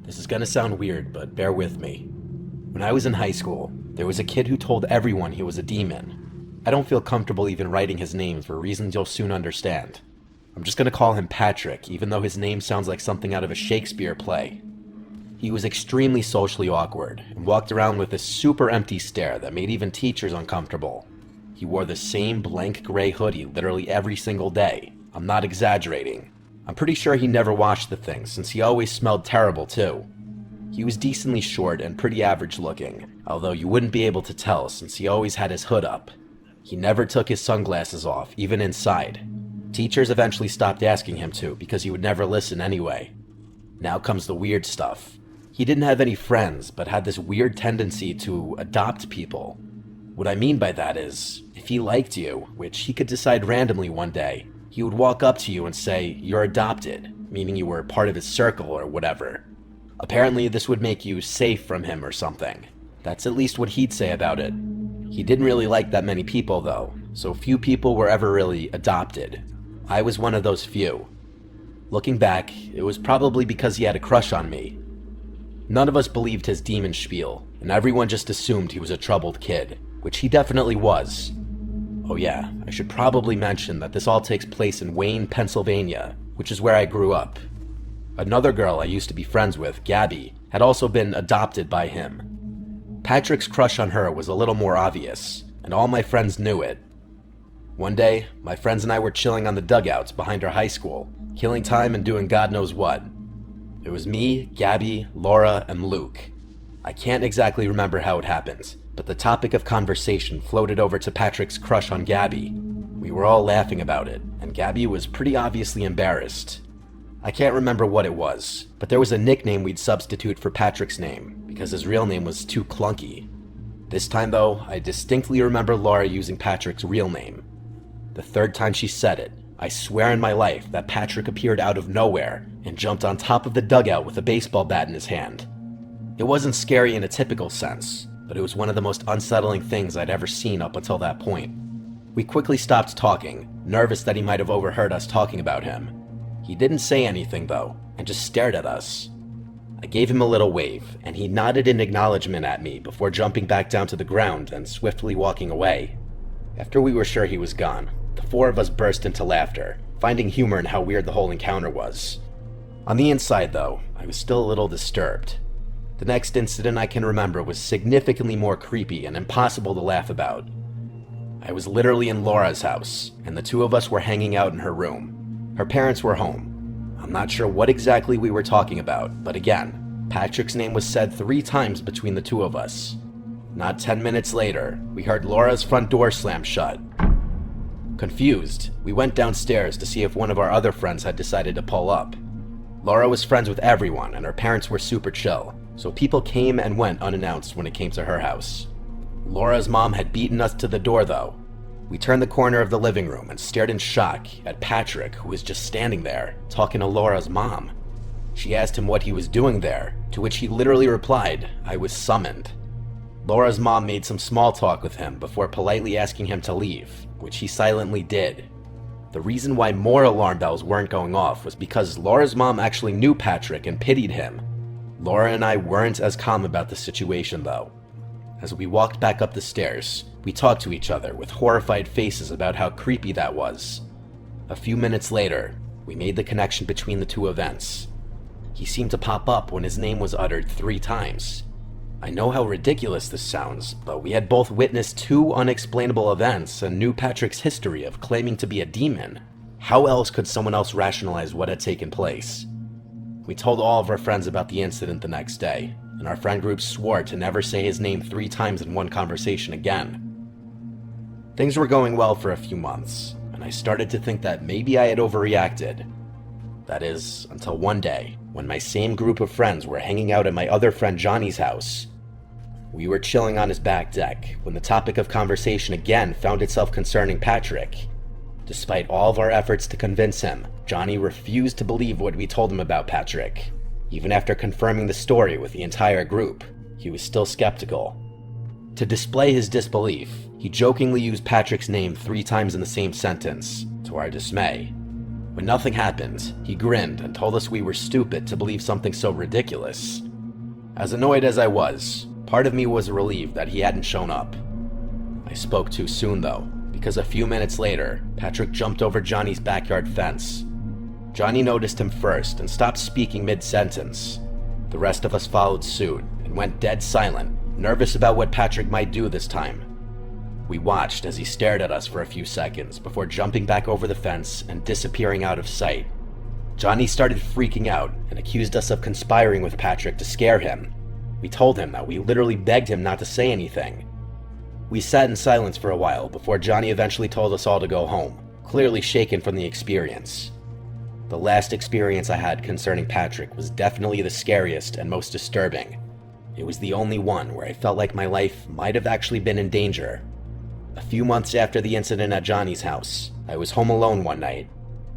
This is gonna sound weird, but bear with me. When I was in high school, there was a kid who told everyone he was a demon. I don't feel comfortable even writing his name for reasons you'll soon understand. I'm just gonna call him Patrick, even though his name sounds like something out of a Shakespeare play. He was extremely socially awkward and walked around with a super empty stare that made even teachers uncomfortable. He wore the same blank gray hoodie literally every single day. I'm not exaggerating. I'm pretty sure he never washed the thing since he always smelled terrible too. He was decently short and pretty average looking, although you wouldn't be able to tell since he always had his hood up. He never took his sunglasses off, even inside. Teachers eventually stopped asking him to because he would never listen anyway. Now comes the weird stuff. He didn't have any friends, but had this weird tendency to adopt people. What I mean by that is, if he liked you, which he could decide randomly one day, he would walk up to you and say, "You're adopted," meaning you were part of his circle or whatever. Apparently this would make you safe from him or something. That's at least what he'd say about it. He didn't really like that many people though, so few people were ever really adopted. I was one of those few. Looking back, it was probably because he had a crush on me. None of us believed his demon spiel, and everyone just assumed he was a troubled kid, which he definitely was. Oh yeah, I should probably mention that this all takes place in Wayne, Pennsylvania, which is where I grew up. Another girl I used to be friends with, Gabby, had also been adopted by him. Patrick's crush on her was a little more obvious, and all my friends knew it. One day, my friends and I were chilling on the dugouts behind our high school, killing time and doing God knows what. It was me, Gabby, Laura, and Luke. I can't exactly remember how it happened, but the topic of conversation floated over to Patrick's crush on Gabby. We were all laughing about it, and Gabby was pretty obviously embarrassed. I can't remember what it was, but there was a nickname we'd substitute for Patrick's name, because his real name was too clunky. This time though, I distinctly remember Laura using Patrick's real name. The third time she said it, I swear in my life that Patrick appeared out of nowhere and jumped on top of the dugout with a baseball bat in his hand. It wasn't scary in a typical sense, but it was one of the most unsettling things I'd ever seen up until that point. We quickly stopped talking, nervous that he might have overheard us talking about him. He didn't say anything though, and just stared at us. I gave him a little wave, and he nodded in acknowledgement at me before jumping back down to the ground and swiftly walking away. After we were sure he was gone, the four of us burst into laughter, finding humor in how weird the whole encounter was. On the inside though, I was still a little disturbed. The next incident I can remember was significantly more creepy and impossible to laugh about. I was literally in Laura's house, and the two of us were hanging out in her room. Her parents were home. I'm not sure what exactly we were talking about, but again, Patrick's name was said 3 times between the two of us. Not 10 minutes later, we heard Laura's front door slam shut. Confused, we went downstairs to see if one of our other friends had decided to pull up. Laura was friends with everyone and her parents were super chill, so people came and went unannounced when it came to her house. Laura's mom had beaten us to the door though. We turned the corner of the living room and stared in shock at Patrick, who was just standing there, talking to Laura's mom. She asked him what he was doing there, to which he literally replied, "I was summoned." Laura's mom made some small talk with him before politely asking him to leave, which he silently did. The reason why more alarm bells weren't going off was because Laura's mom actually knew Patrick and pitied him. Laura and I weren't as calm about the situation though. As we walked back up the stairs, we talked to each other with horrified faces about how creepy that was. A few minutes later, we made the connection between the two events. He seemed to pop up when his name was uttered 3 times. I know how ridiculous this sounds, but we had both witnessed 2 unexplainable events and knew Patrick's history of claiming to be a demon. How else could someone else rationalize what had taken place? We told all of our friends about the incident the next day, and our friend group swore to never say his name 3 times in one conversation again. Things were going well for a few months, and I started to think that maybe I had overreacted. That is, until one day, when my same group of friends were hanging out at my other friend Johnny's house. We were chilling on his back deck when the topic of conversation again found itself concerning Patrick. Despite all of our efforts to convince him, Johnny refused to believe what we told him about Patrick. Even after confirming the story with the entire group, he was still skeptical. To display his disbelief, he jokingly used Patrick's name 3 times in the same sentence, to our dismay. When nothing happened, he grinned and told us we were stupid to believe something so ridiculous. As annoyed as I was, part of me was relieved that he hadn't shown up. I spoke too soon though, because a few minutes later, Patrick jumped over Johnny's backyard fence. Johnny noticed him first and stopped speaking mid-sentence. The rest of us followed suit and went dead silent, nervous about what Patrick might do this time. We watched as he stared at us for a few seconds before jumping back over the fence and disappearing out of sight. Johnny started freaking out and accused us of conspiring with Patrick to scare him. We told him that we literally begged him not to say anything. We sat in silence for a while before Johnny eventually told us all to go home, clearly shaken from the experience. The last experience I had concerning Patrick was definitely the scariest and most disturbing. It was the only one where I felt like my life might have actually been in danger. A few months after the incident at Johnny's house, I was home alone one night.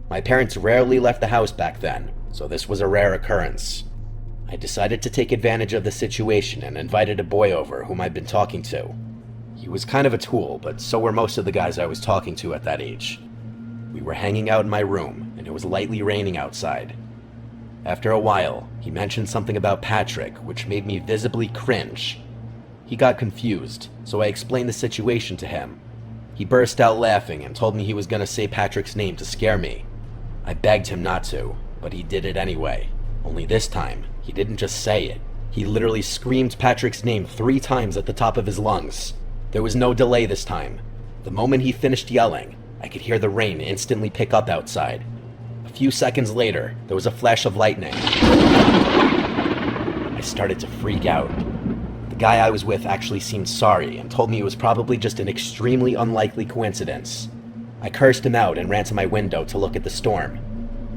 My parents rarely left the house back then, so this was a rare occurrence. I decided to take advantage of the situation and invited a boy over whom I'd been talking to. He was kind of a tool, but so were most of the guys I was talking to at that age. We were hanging out in my room, and it was lightly raining outside. After a while, he mentioned something about Patrick, which made me visibly cringe. He got confused, so I explained the situation to him. He burst out laughing and told me he was going to say Patrick's name to scare me. I begged him not to, but he did it anyway. Only this time, he didn't just say it. He literally screamed Patrick's name 3 times at the top of his lungs. There was no delay this time. The moment he finished yelling, I could hear the rain instantly pick up outside. A few seconds later, there was a flash of lightning. I started to freak out. The guy I was with actually seemed sorry and told me it was probably just an extremely unlikely coincidence. I cursed him out and ran to my window to look at the storm.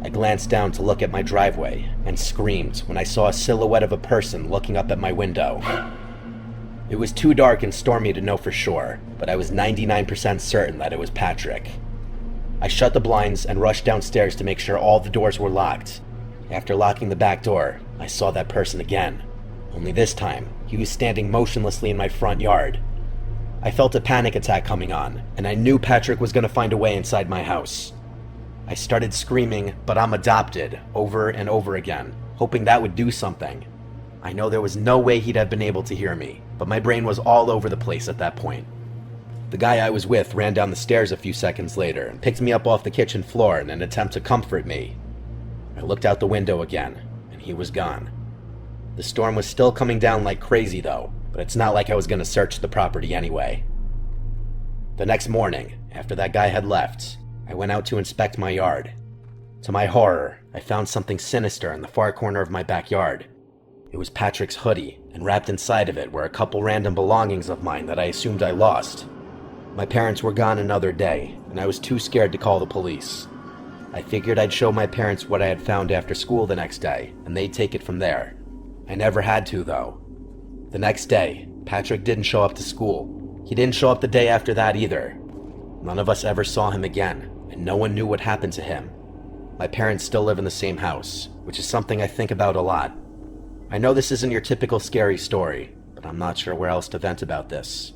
I glanced down to look at my driveway and screamed when I saw a silhouette of a person looking up at my window. It was too dark and stormy to know for sure, but I was 99% certain that it was Patrick. I shut the blinds and rushed downstairs to make sure all the doors were locked. After locking the back door, I saw that person again. Only this time, he was standing motionlessly in my front yard. I felt a panic attack coming on, and I knew Patrick was going to find a way inside my house. I started screaming, "But I'm adopted," over and over again, hoping that would do something. I know there was no way he'd have been able to hear me, but my brain was all over the place at that point. The guy I was with ran down the stairs a few seconds later and picked me up off the kitchen floor in an attempt to comfort me. I looked out the window again, and he was gone. The storm was still coming down like crazy though, but it's not like I was going to search the property anyway. The next morning, after that guy had left, I went out to inspect my yard. To my horror, I found something sinister in the far corner of my backyard. It was Patrick's hoodie, and wrapped inside of it were a couple random belongings of mine that I assumed I lost. My parents were gone another day, and I was too scared to call the police. I figured I'd show my parents what I had found after school the next day, and they'd take it from there. I never had to, though. The next day, Patrick didn't show up to school. He didn't show up the day after that either. None of us ever saw him again, and no one knew what happened to him. My parents still live in the same house, which is something I think about a lot. I know this isn't your typical scary story, but I'm not sure where else to vent about this.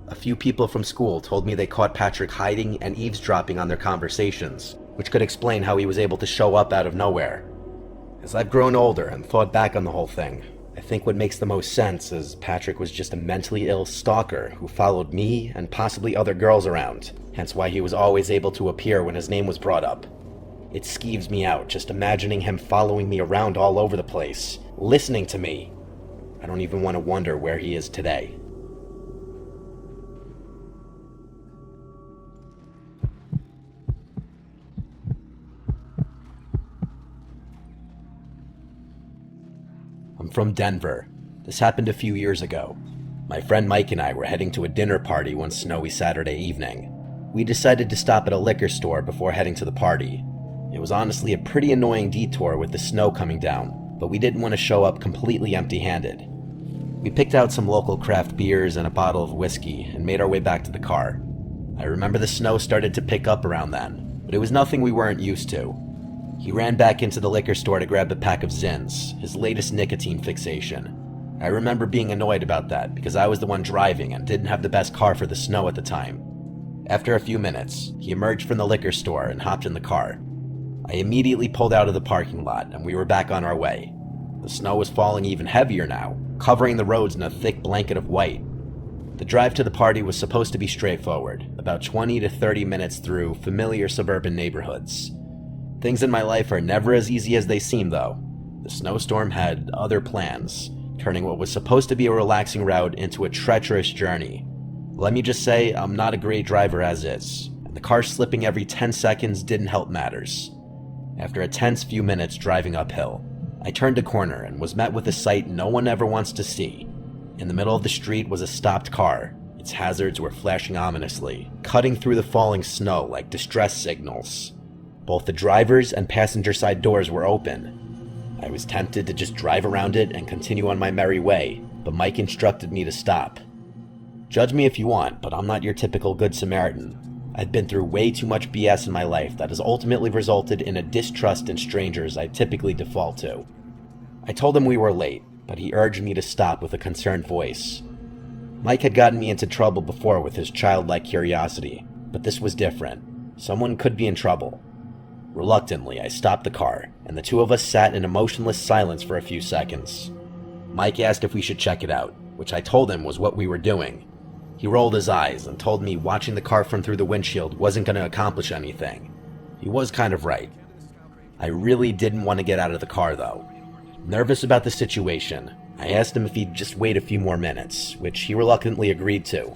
A few people from school told me they caught Patrick hiding and eavesdropping on their conversations, which could explain how he was able to show up out of nowhere. As I've grown older and thought back on the whole thing, I think what makes the most sense is Patrick was just a mentally ill stalker who followed me and possibly other girls around, hence why he was always able to appear when his name was brought up. It skeeves me out just imagining him following me around all over the place, listening to me. I don't even want to wonder where he is today. I'm from Denver. This happened a few years ago. My friend Mike and I were heading to a dinner party one snowy Saturday evening. We decided to stop at a liquor store before heading to the party. It was honestly a pretty annoying detour with the snow coming down, but we didn't want to show up completely empty-handed. We picked out some local craft beers and a bottle of whiskey and made our way back to the car. I remember the snow started to pick up around then, but it was nothing we weren't used to. He ran back into the liquor store to grab a pack of Zins, his latest nicotine fixation. I remember being annoyed about that because I was the one driving and didn't have the best car for the snow at the time. After a few minutes, he emerged from the liquor store and hopped in the car. I immediately pulled out of the parking lot and we were back on our way. The snow was falling even heavier now, covering the roads in a thick blanket of white. The drive to the party was supposed to be straightforward, about 20 to 30 minutes through familiar suburban neighborhoods. Things in my life are never as easy as they seem, though. The snowstorm had other plans, turning what was supposed to be a relaxing route into a treacherous journey. Let me just say, I'm not a great driver as is, and the car slipping every 10 seconds didn't help matters. After a tense few minutes driving uphill, I turned a corner and was met with a sight no one ever wants to see. In the middle of the street was a stopped car. Its hazards were flashing ominously, cutting through the falling snow like distress signals. Both the driver's and passenger side doors were open. I was tempted to just drive around it and continue on my merry way, but Mike instructed me to stop. Judge me if you want, but I'm not your typical Good Samaritan. I've been through way too much BS in my life that has ultimately resulted in a distrust in strangers I typically default to. I told him we were late, but he urged me to stop with a concerned voice. Mike had gotten me into trouble before with his childlike curiosity, but this was different. Someone could be in trouble. Reluctantly, I stopped the car, and the two of us sat in emotionless silence for a few seconds. Mike asked if we should check it out, which I told him was what we were doing. He rolled his eyes and told me watching the car from through the windshield wasn't going to accomplish anything. He was kind of right. I really didn't want to get out of the car, though. Nervous about the situation, I asked him if he'd just wait a few more minutes, which he reluctantly agreed to.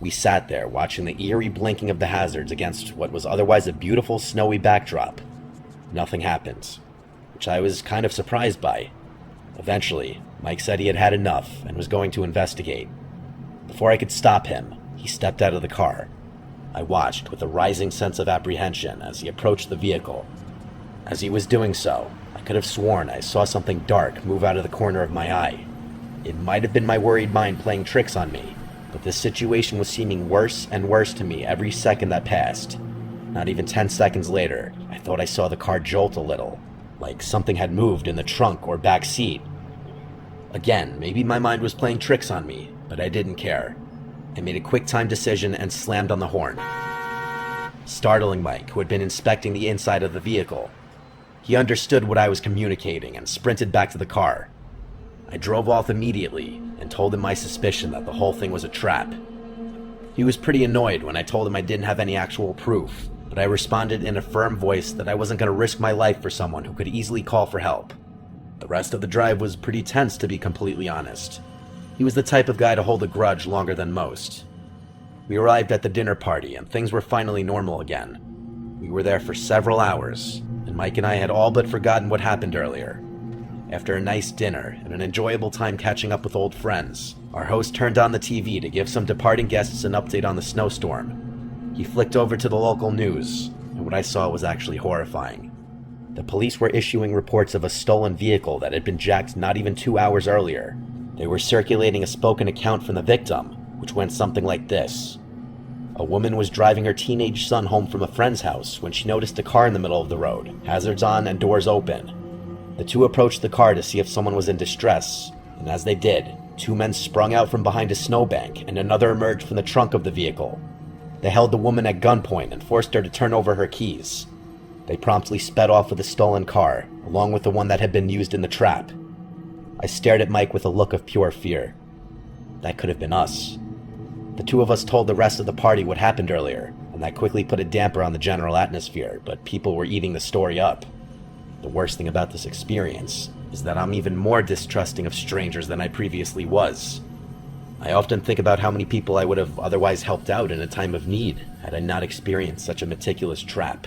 We sat there watching the eerie blinking of the hazards against what was otherwise a beautiful snowy backdrop. Nothing happened, which I was kind of surprised by. Eventually, Mike said he had had enough and was going to investigate. Before I could stop him, he stepped out of the car. I watched with a rising sense of apprehension as he approached the vehicle. As he was doing so, I could have sworn I saw something dark move out of the corner of my eye. It might have been my worried mind playing tricks on me, but this situation was seeming worse and worse to me every second that passed. Not even 10 seconds later, I thought I saw the car jolt a little, like something had moved in the trunk or back seat. Again, maybe my mind was playing tricks on me, but I didn't care. I made a quick-time decision and slammed on the horn, startling Mike, who had been inspecting the inside of the vehicle. He understood what I was communicating and sprinted back to the car. I drove off immediately and told him my suspicion that the whole thing was a trap. He was pretty annoyed when I told him I didn't have any actual proof, but I responded in a firm voice that I wasn't going to risk my life for someone who could easily call for help. The rest of the drive was pretty tense, to be completely honest. He was the type of guy to hold a grudge longer than most. We arrived at the dinner party and things were finally normal again. We were there for several hours, and Mike and I had all but forgotten what happened earlier. After a nice dinner and an enjoyable time catching up with old friends, our host turned on the TV to give some departing guests an update on the snowstorm. He flicked over to the local news, and what I saw was actually horrifying. The police were issuing reports of a stolen vehicle that had been jacked not even 2 hours earlier. They were circulating a spoken account from the victim, which went something like this. A woman was driving her teenage son home from a friend's house when she noticed a car in the middle of the road, hazards on and doors open. The two approached the car to see if someone was in distress, and as they did, two men sprung out from behind a snowbank and another emerged from the trunk of the vehicle. They held the woman at gunpoint and forced her to turn over her keys. They promptly sped off with the stolen car, along with the one that had been used in the trap. I stared at Mike with a look of pure fear. That could have been us. The two of us told the rest of the party what happened earlier, and that quickly put a damper on the general atmosphere, but people were eating the story up. The worst thing about this experience is that I'm even more distrusting of strangers than I previously was. I often think about how many people I would have otherwise helped out in a time of need had I not experienced such a meticulous trap.